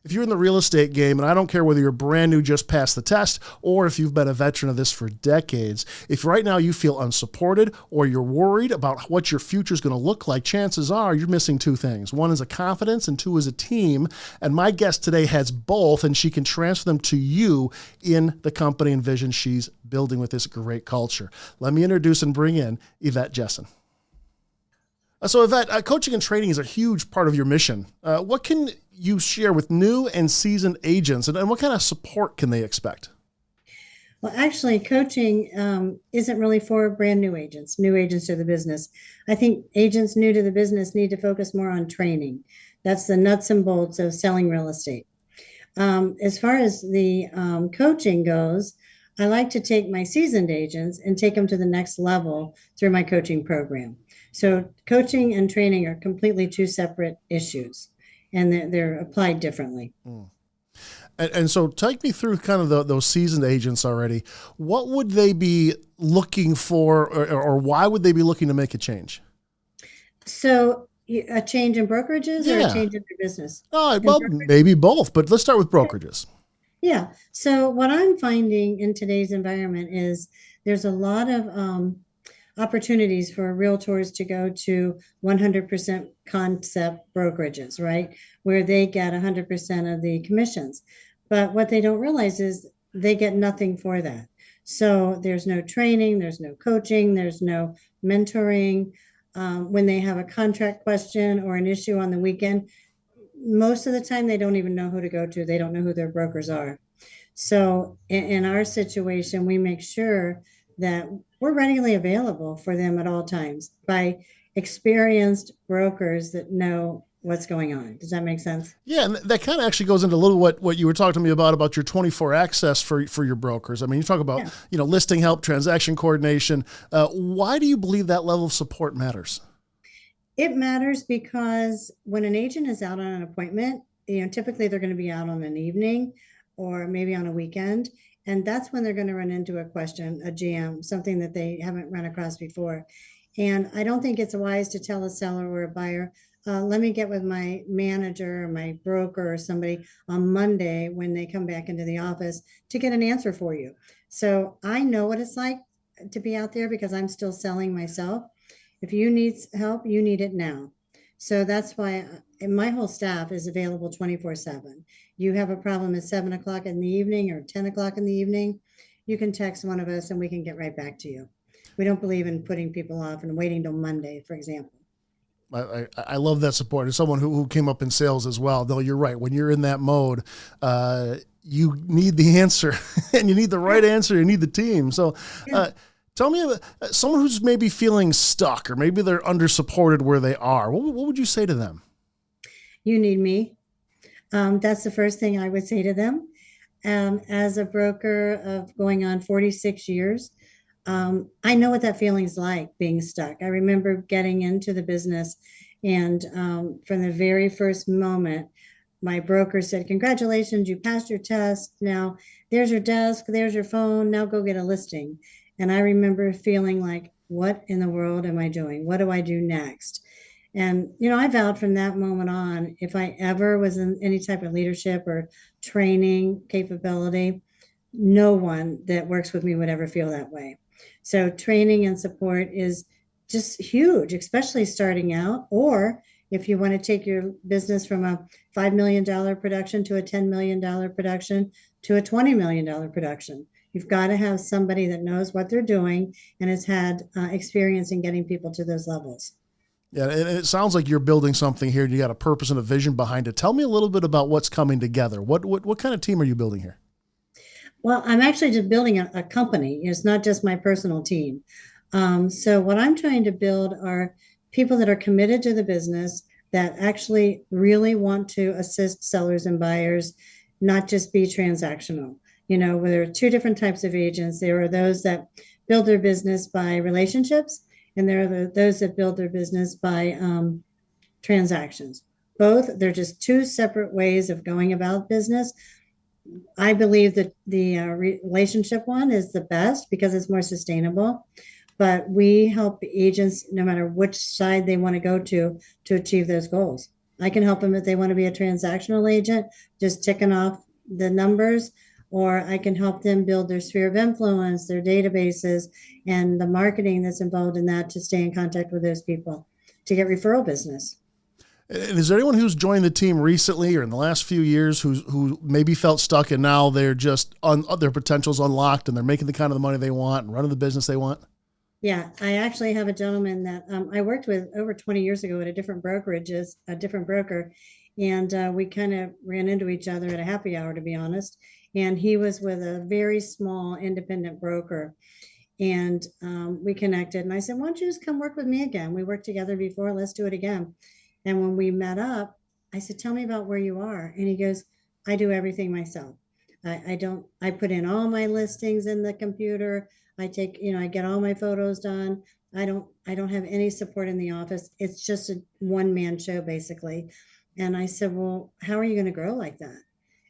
If you're in the real estate game, and I don't care whether you're brand new, just passed the test, or if you've been a veteran of this for decades, if right now you feel unsupported or you're worried about what your future is going to look like, chances are you're missing two things. One is a confidence and two is a team. And my guest today has both, and she can transfer them to you in the company and vision she's building with this great culture. Let me introduce and bring in Yevette Jessen. So Yvette, coaching and training is a huge part of your mission. What can you share with new and seasoned agents, and what kind of support can they expect? Well, actually, coaching isn't really for brand new agents to the business. I think agents new to the business need to focus more on training. That's the nuts and bolts of selling real estate. As far as the coaching goes, I like to take my seasoned agents and take them to the next level through my coaching program. So coaching and training are completely two separate issues, and they're applied differently. Mm. And so take me through kind of those seasoned agents already. What would they be looking for, or why would they be looking to make a change? So a change in brokerages or a Yeah. change in their business? In Well, maybe both, but let's start with brokerages. Yeah. So what I'm finding in today's environment is there's a lot of opportunities for realtors to go to 100% concept brokerages, right? Where they get 100% of the commissions. But what they don't realize is they get nothing for that. So there's no training, there's no coaching, there's no mentoring. When they have a contract question or an issue on the weekend, most of the time they don't even know who to go to. They don't know who their brokers are. So in our situation, we make sure that we're readily available for them at all times by experienced brokers that know what's going on. Does that make sense? Yeah, and that kind of actually goes into a little what you were talking to me about your 24 access for your brokers. I mean, you talk about, Yeah. listing help, transaction coordination. Why do you believe that level of support matters? It matters because when an agent is out on an appointment, typically they're going to be out on an evening or maybe on a weekend. And that's when they're going to run into a question, a jam, something that they haven't run across before. And I don't think it's wise to tell a seller or a buyer, let me get with my manager or my broker or somebody on Monday when they come back into the office to get an answer for you. So I know what it's like to be out there because I'm still selling myself. If you need help, you need it now. So that's why my whole staff is available 24/7. You have a problem at 7 o'clock in the evening or 10 o'clock in the evening, you can text one of us and we can get right back to you. We don't believe in putting people off and waiting till Monday, for example. I love that support. As someone who came up in sales as well, though, you're right. When you're in that mode, you need the answer and you need the right answer. You need the team. So, Yeah. tell me about someone who's maybe feeling stuck or maybe they're under supported where they are. What would you say to them? You need me. That's the first thing I would say to them. As a broker of going on 46 years, I know what that feeling's like being stuck. I remember getting into the business, and from the very first moment, my broker said, "Congratulations, you passed your test. Now there's your desk, there's your phone. Now go get a listing." And I remember feeling like, what in the world am I doing? What do I do next? And, I vowed from that moment on, if I ever was in any type of leadership or training capability, no one that works with me would ever feel that way. So training and support is just huge, especially starting out, or if you want to take your business from a $5 million production to a $10 million production to a $20 million production. You've got to have somebody that knows what they're doing and has had experience in getting people to those levels. Yeah, and it sounds like you're building something here. You got a purpose and a vision behind it. Tell me a little bit about what's coming together. What kind of team are you building here? Well, I'm actually just building a company. It's not just my personal team. So what I'm trying to build are people that are committed to the business, that actually really want to assist sellers and buyers, not just be transactional. Where there are two different types of agents. There are those that build their business by relationships, and there are those that build their business by transactions. Both, they're just two separate ways of going about business. I believe that the relationship one is the best because it's more sustainable. But we help agents, no matter which side they want to go to achieve those goals. I can help them if they want to be a transactional agent, just ticking off the numbers, or I can help them build their sphere of influence, their databases, and the marketing that's involved in that to stay in contact with those people to get referral business. And is there anyone who's joined the team recently or in the last few years who maybe felt stuck and now they're just on their potential's unlocked and they're making the kind of the money they want and running the business they want? Yeah, I actually have a gentleman that I worked with over 20 years ago at a different broker, and we kind of ran into each other at a happy hour, to be honest. And he was with a very small independent broker, and we connected. And I said, "Why don't you just come work with me again? We worked together before. Let's do it again." And when we met up, I said, "Tell me about where you are." And he goes, "I do everything myself. I don't, I put in all my listings in the computer. I take, I get all my photos done. I don't have any support in the office. It's just a one man show basically." And I said, "Well, how are you going to grow like that?"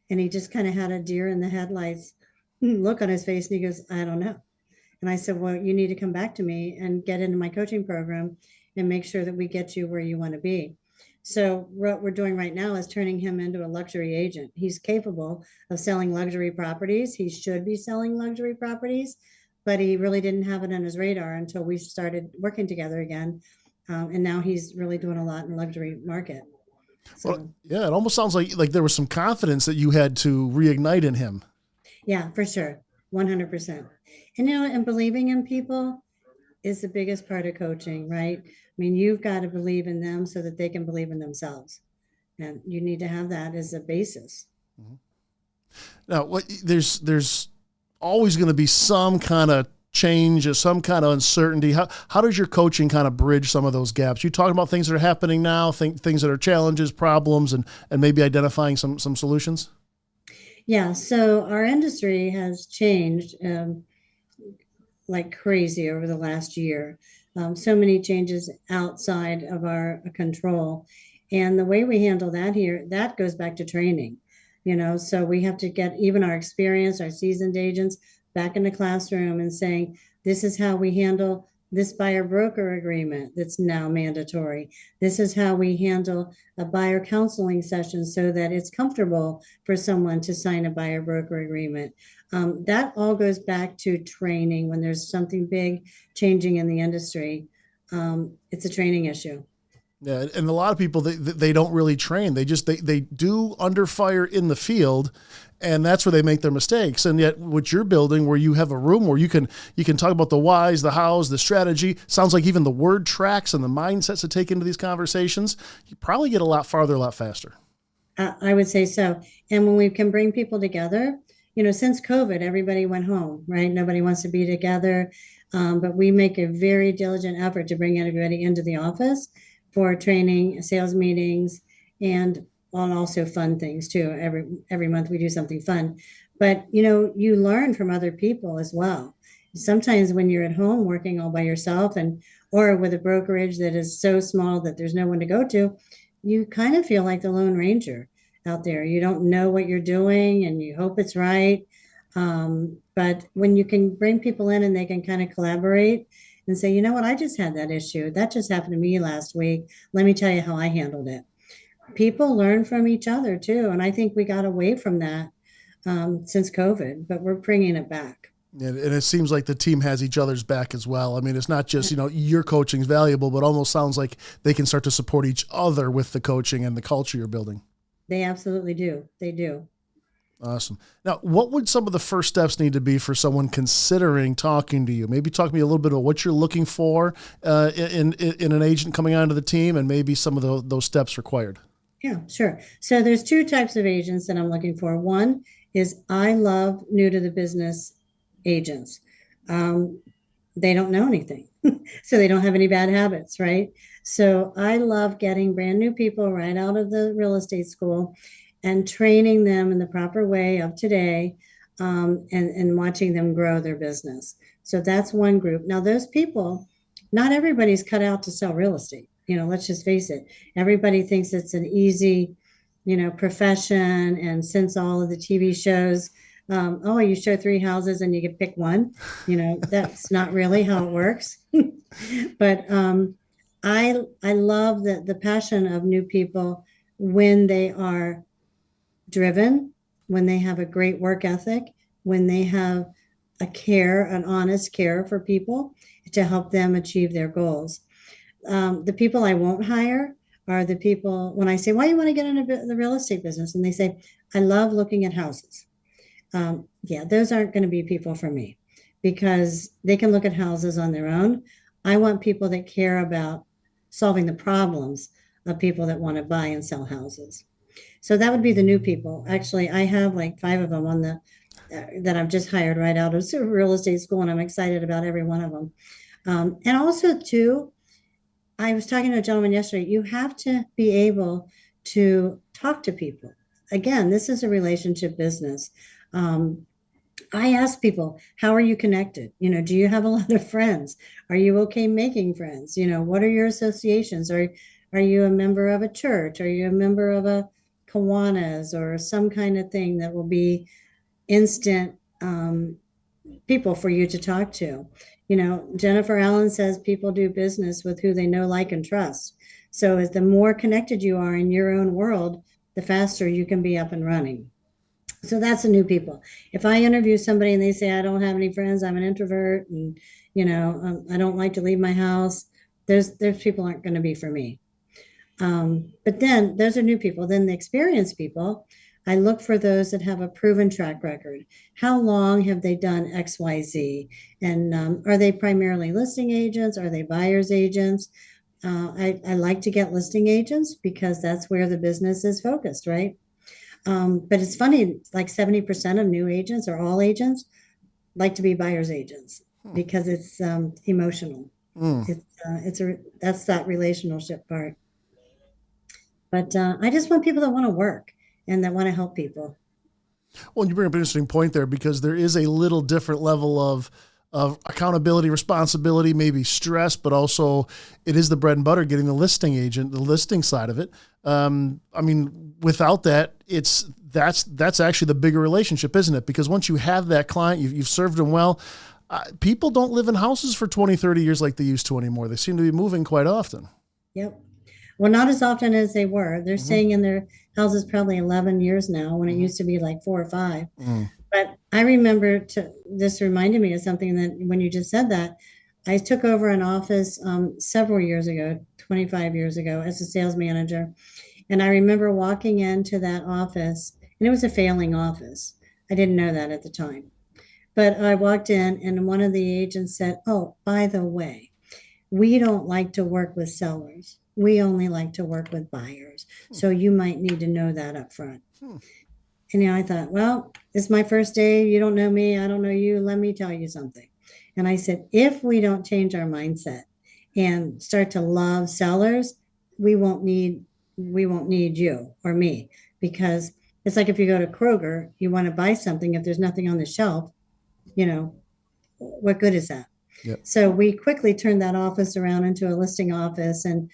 And he just kind of had a deer in the headlights look on his face. And he goes, "I don't know." And I said, "Well, you need to come back to me and get into my coaching program and make sure that we get you where you want to be." So what we're doing right now is turning him into a luxury agent. He's capable of selling luxury properties. He should be selling luxury properties, but he really didn't have it on his radar until we started working together again. And now he's really doing a lot in the luxury market. Well, So yeah, it almost sounds like there was some confidence that you had to reignite in him. yeah, for sure. 100%. And and believing in people is the biggest part of coaching, right? I mean, you've got to believe in them so that they can believe in themselves. And you need to have that as a basis. Mhm. Now, there's always going to be some kind of change or some kind of uncertainty. How does your coaching kind of bridge some of those gaps? You talking about things that are happening now, things that are challenges, problems, and maybe identifying some solutions? Yeah. So our industry has changed like crazy over the last year. So many changes outside of our control. And the way we handle that here, that goes back to training. So we have to get even our experience, our seasoned agents back in the classroom and saying, this is how we handle this buyer broker agreement that's now mandatory. This is how we handle a buyer counseling session so that it's comfortable for someone to sign a buyer broker agreement. That all goes back to training. When there's something big changing in the industry, it's a training issue. Yeah, and a lot of people they don't really train. They do under fire in the field, and that's where they make their mistakes. And yet, what you're building, where you have a room where you can talk about the whys, the hows, the strategy. Sounds like even the word tracks and the mindsets to take into these conversations. You probably get a lot farther, a lot faster. I would say so. And when we can bring people together, since COVID, everybody went home, right? Nobody wants to be together. But we make a very diligent effort to bring everybody into the office for training, sales meetings, and also fun things too. Every month we do something fun. But you learn from other people as well. Sometimes when you're at home working all by yourself and or with a brokerage that is so small that there's no one to go to, you kind of feel like the Lone Ranger out there. You don't know what you're doing and you hope it's right. But when you can bring people in and they can kind of collaborate and say, you know what, I just had that issue. That just happened to me last week. Let me tell you how I handled it. People learn from each other too. And I think we got away from that since COVID, but we're bringing it back. And it seems like the team has each other's back as well. I mean, it's not just, your coaching is valuable, but almost sounds like they can start to support each other with the coaching and the culture you're building. They absolutely do. They do. Awesome. Now, what would some of the first steps need to be for someone considering talking to you? Maybe talk to me a little bit about what you're looking for in an agent coming onto the team and maybe some of those steps required. Yeah, sure. So there's two types of agents that I'm looking for. One is I love new to the business agents. Um, they don't know anything, so they don't have any bad habits, right? So I love getting brand new people right out of the real estate school and training them in the proper way of today, and watching them grow their business. So that's one group. Now, those people, not everybody's cut out to sell real estate. Let's just face it. Everybody thinks it's an easy, profession. And since all of the TV shows, oh, you show three houses and you can pick one, that's not really how it works. But I love the passion of new people when they are driven, when they have a great work ethic, when they have an honest care for people to help them achieve their goals. The people I won't hire are the people when I say, why do you want to get into the real estate business? And they say, I love looking at houses. Yeah, those aren't going to be people for me because they can look at houses on their own. I want people that care about solving the problems of people that want to buy and sell houses. So that would be the new people. Actually, I have like 5 of them on the that I've just hired right out of real estate school, and I'm excited about every one of them. And also, too, I was talking to a gentleman yesterday. You have to be able to talk to people. Again, this is a relationship business. Um, I ask people, how are you connected? Do you have a lot of friends? Are you okay making friends? What are your associations? Are you a member of a church? Are you a member of a Kiwanis or some kind of thing that will be instant people for you to talk to? Jennifer Allen says people do business with who they know, like, and trust. So as the more connected you are in your own world, the faster you can be up and running. So that's the new people. If I interview somebody and they say, I don't have any friends, I'm an introvert, and I don't like to leave my house, there's people aren't going to be for me. But then those are new people. Then the experienced people, I look for those that have a proven track record. How long have they done XYZ? And are they primarily listing agents? Are they buyer's agents? I like to get listing agents because that's where the business is focused, right? But it's funny, like 70% of new agents or all agents like to be buyer's agents because it's emotional. Mm. That's that relationship part. But I just want people that want to work and that want to help people. Well, you bring up an interesting point there because there is a little different level of accountability, responsibility, maybe stress, but also it is the bread and butter getting the listing agent, the listing side of it. I mean, without that, that's actually the bigger relationship, isn't it? Because once you have that client, you've served them well. People don't live in houses for 20, 30 years like they used to anymore. They seem to be moving quite often. Yep. Well, not as often as they were. They're Mm-hmm. staying in their houses probably 11 years now when it Mm-hmm. used to be like 4 or 5. Mm. But I remember this reminded me of something that when you just said that, I took over an office several years ago, 25 years ago, as a sales manager. And I remember walking into that office, and it was a failing office. I didn't know that at the time. But I walked in, and one of the agents said, "Oh, by the way, we don't like to work with sellers. We only like to work with buyers. So you might need to know that up front." Hmm. And I thought, well, it's my first day. You don't know me. I don't know you. Let me tell you something. And I said, if we don't change our mindset and start to love sellers, we won't need you or me, because it's like if you go to Kroger, you want to buy something. If there's nothing on the shelf, you know, what good is that? Yep. So we quickly turned that office around into a listing office and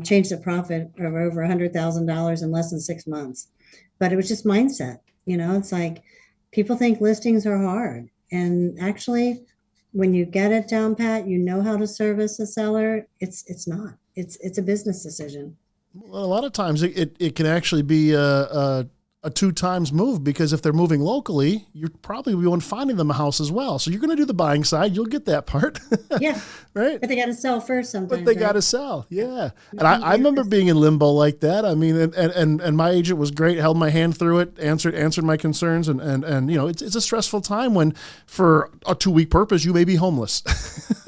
changed the profit of over $100,000 in less than 6 months. But it was just mindset. It's like people think listings are hard. And actually, when you get it down pat, you know how to service a seller. It's not. It's a business decision. Well, a lot of times it can actually be a 2 times move because if they're moving locally, you're probably the one finding them a house as well. So you're going to do the buying side. You'll get that part. Yeah. Right. But they got to sell first sometimes. But they right? got to sell. Yeah. And I remember being in limbo like that. I mean, and my agent was great, held my hand through it, answered my concerns. And it's a stressful time when for a 2-week purpose, you may be homeless.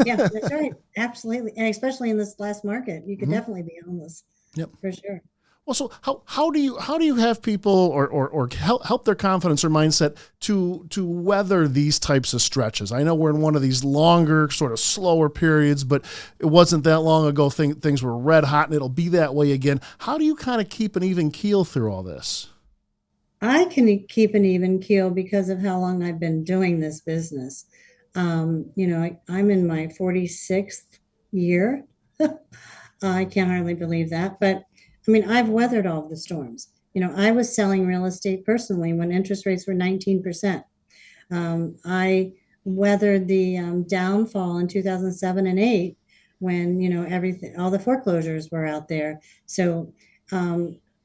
Yeah, that's right. Absolutely. And especially in this last market, you could definitely be homeless. Yep. For sure. Well, so how do you have people or help their confidence or mindset to weather these types of stretches? I know we're in one of these longer, sort of slower periods, but it wasn't that long ago things were red hot, and it'll be that way again. How do you kind of keep an even keel through all this? I can keep an even keel because of how long I've been doing this business. I'm in my 46th year. I can't hardly believe that, but I mean, I've weathered all of the storms. I was selling real estate personally when interest rates were 19%. I weathered the downfall in 2007 and 8 when, everything, all the foreclosures were out there. So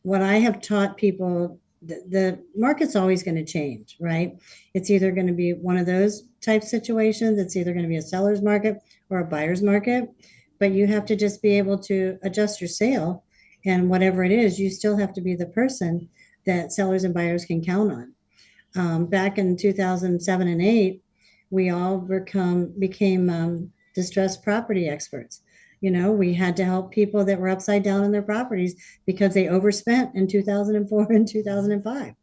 what I have taught people, the market's always going to change, right? It's either going to be one of those type situations. It's either going to be a seller's market or a buyer's market, but you have to just be able to adjust your sale. And whatever it is, you still have to be the person that sellers and buyers can count on. Back in 2007 and 8, we all became distressed property experts. We had to help people that were upside down in their properties because they overspent in 2004 and 2005.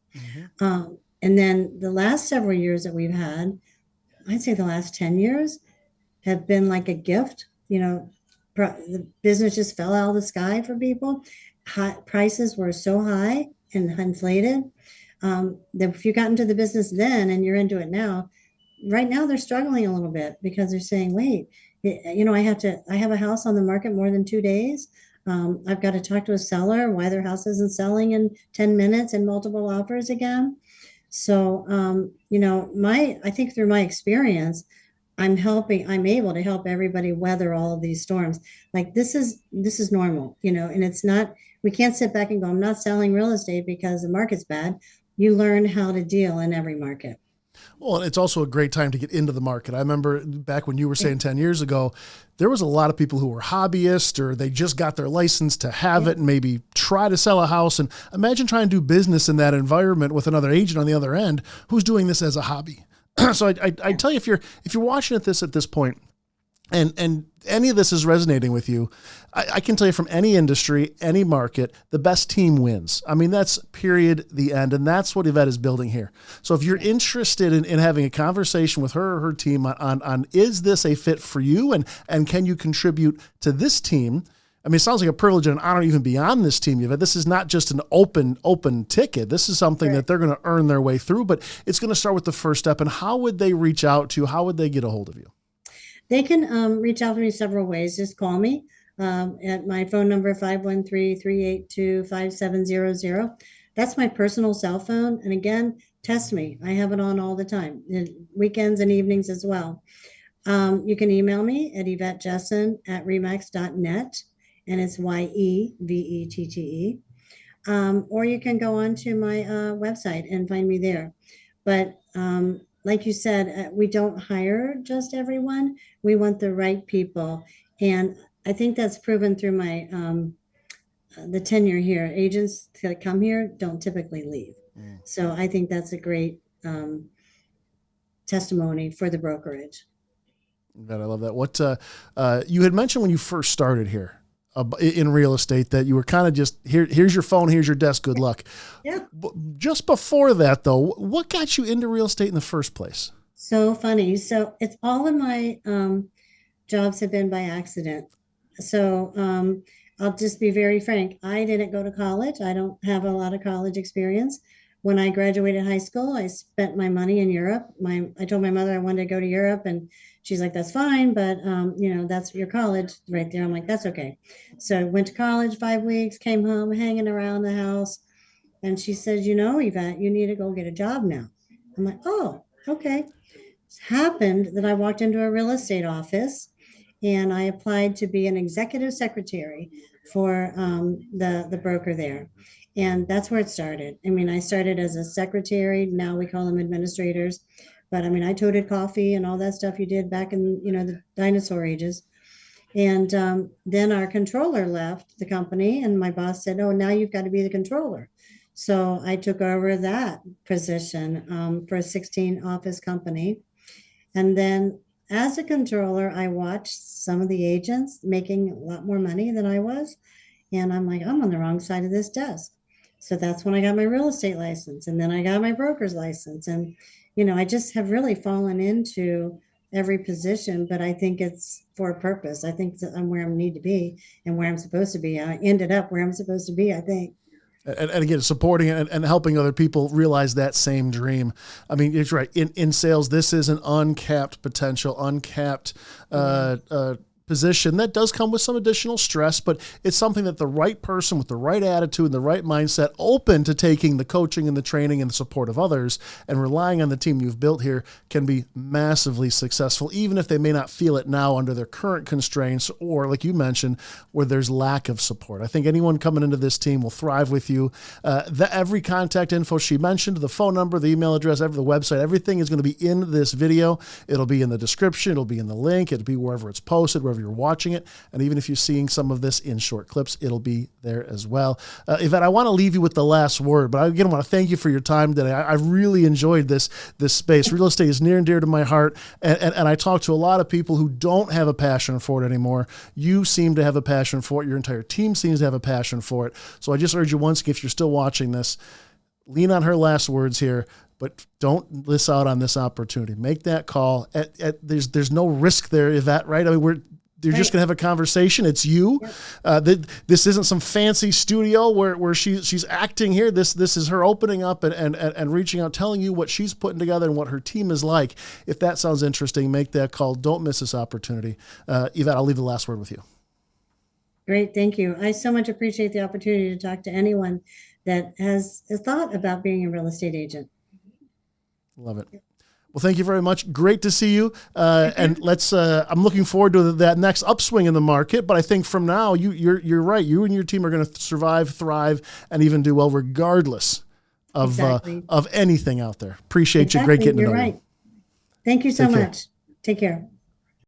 And then the last several years that we've had, I'd say the last 10 years have been like a gift. The business just fell out of the sky for people. Prices were so high and inflated that if you got into the business then and you're into it now, right now they're struggling a little bit because they're saying, wait, I have a house on the market more than 2 days. I've got to talk to a seller why their house isn't selling in 10 minutes and multiple offers again. So, I think through my experience, I'm able to help everybody weather all of these storms. Like this is normal, and it's not, we can't sit back and go, I'm not selling real estate because the market's bad. You learn how to deal in every market. Well, it's also a great time to get into the market. I remember back when you were saying 10 years ago, there was a lot of people who were hobbyists or they just got their license to have it and maybe try to sell a house. And imagine trying to do business in that environment with another agent on the other end who's doing this as a hobby. So I tell you, if you're watching at this point, and any of this is resonating with you, I can tell you from any industry, any market, the best team wins. I mean, that's period, the end. And that's what Yvette is building here. So if you're interested in having a conversation with her or her team on is this a fit for you and can you contribute to this team? I mean, it sounds like a privilege and an honor even beyond this team, Yvette. This is not just an open ticket. This is something that they're going to earn their way through, but it's going to start with the first step. And how would they reach out to you? How would they get a hold of you? They can reach out to me several ways. Just call me at my phone number, 513-382-5700. That's my personal cell phone. And again, test me. I have it on all the time, weekends and evenings as well. You can email me at YevetteJessen@remax.net, and it's YEVETTE. Or you can go on to my website and find me there. But like you said, we don't hire just everyone. We want the right people. And I think that's proven through my the tenure here. Agents that come here don't typically leave. So I think that's a great testimony for the brokerage. God, I love that. What you had mentioned when you first started here in real estate that you were kind of just here's your phone, here's your desk, good luck. Yeah. Just before that though, what got you into real estate in the first place? So funny. So it's all of my jobs have been by accident. So I'll just be very frank. I didn't go to college. I don't have a lot of college experience. When I graduated high school, I spent my money in Europe. I told my mother I wanted to go to Europe, and she's like, that's fine, but that's your college right there. I'm like, that's okay. So I went to college 5 weeks, came home, hanging around the house. And she said, Yvette, you need to go get a job now. I'm like, oh, okay. It happened that I walked into a real estate office and I applied to be an executive secretary for the broker there. And that's where it started. I mean, I started as a secretary. Now we call them administrators. But I mean, I toted coffee and all that stuff you did back in, the dinosaur ages. And then our controller left the company and my boss said, oh, now you've got to be the controller. So I took over that position for a 16 office company. And then as a controller, I watched some of the agents making a lot more money than I was. And I'm like, I'm on the wrong side of this desk. So that's when I got my real estate license. And then I got my broker's license. And, I just have really fallen into every position, but I think it's for a purpose. I think that I'm where I need to be and where I'm supposed to be. I ended up where I'm supposed to be, I think. And again, supporting and helping other people realize that same dream. I mean, it's right. In sales, this is an uncapped potential, uncapped position that does come with some additional stress, but it's something that the right person with the right attitude and the right mindset, open to taking the coaching and the training and the support of others and relying on the team you've built here, can be massively successful, even if they may not feel it now under their current constraints, or like you mentioned, where there's lack of support. I think anyone coming into this team will thrive with you. Every contact info she mentioned, the phone number, the email address, the website, everything is going to be in this video. It'll be in the description. It'll be in the link. It'll be wherever it's posted, wherever you're watching it. And even if you're seeing some of this in short clips, it'll be there as well. Yvette, I want to leave you with the last word, but I again want to thank you for your time today. I really enjoyed this space. Real estate is near and dear to my heart. And I talk to a lot of people who don't have a passion for it anymore. You seem to have a passion for it. Your entire team seems to have a passion for it. So I just urge you once again, if you're still watching this, lean on her last words here, but don't miss out on this opportunity. Make that call. There's no risk there, Yvette, right? I mean, you're just going to have a conversation. It's you. Yep. This isn't some fancy studio where she's acting here. This is her opening up and reaching out, telling you what she's putting together and what her team is like. If that sounds interesting, make that call. Don't miss this opportunity. Yvette, I'll leave the last word with you. Great. Thank you. I so much appreciate the opportunity to talk to anyone that has a thought about being a real estate agent. Love it. Well, thank you very much. Great to see you. And I'm looking forward to that next upswing in the market. But I think from now, you're right. You and your team are going to survive, thrive, and even do well, regardless of anything out there. Appreciate you. Great getting to know you. Thank you so much. Take care.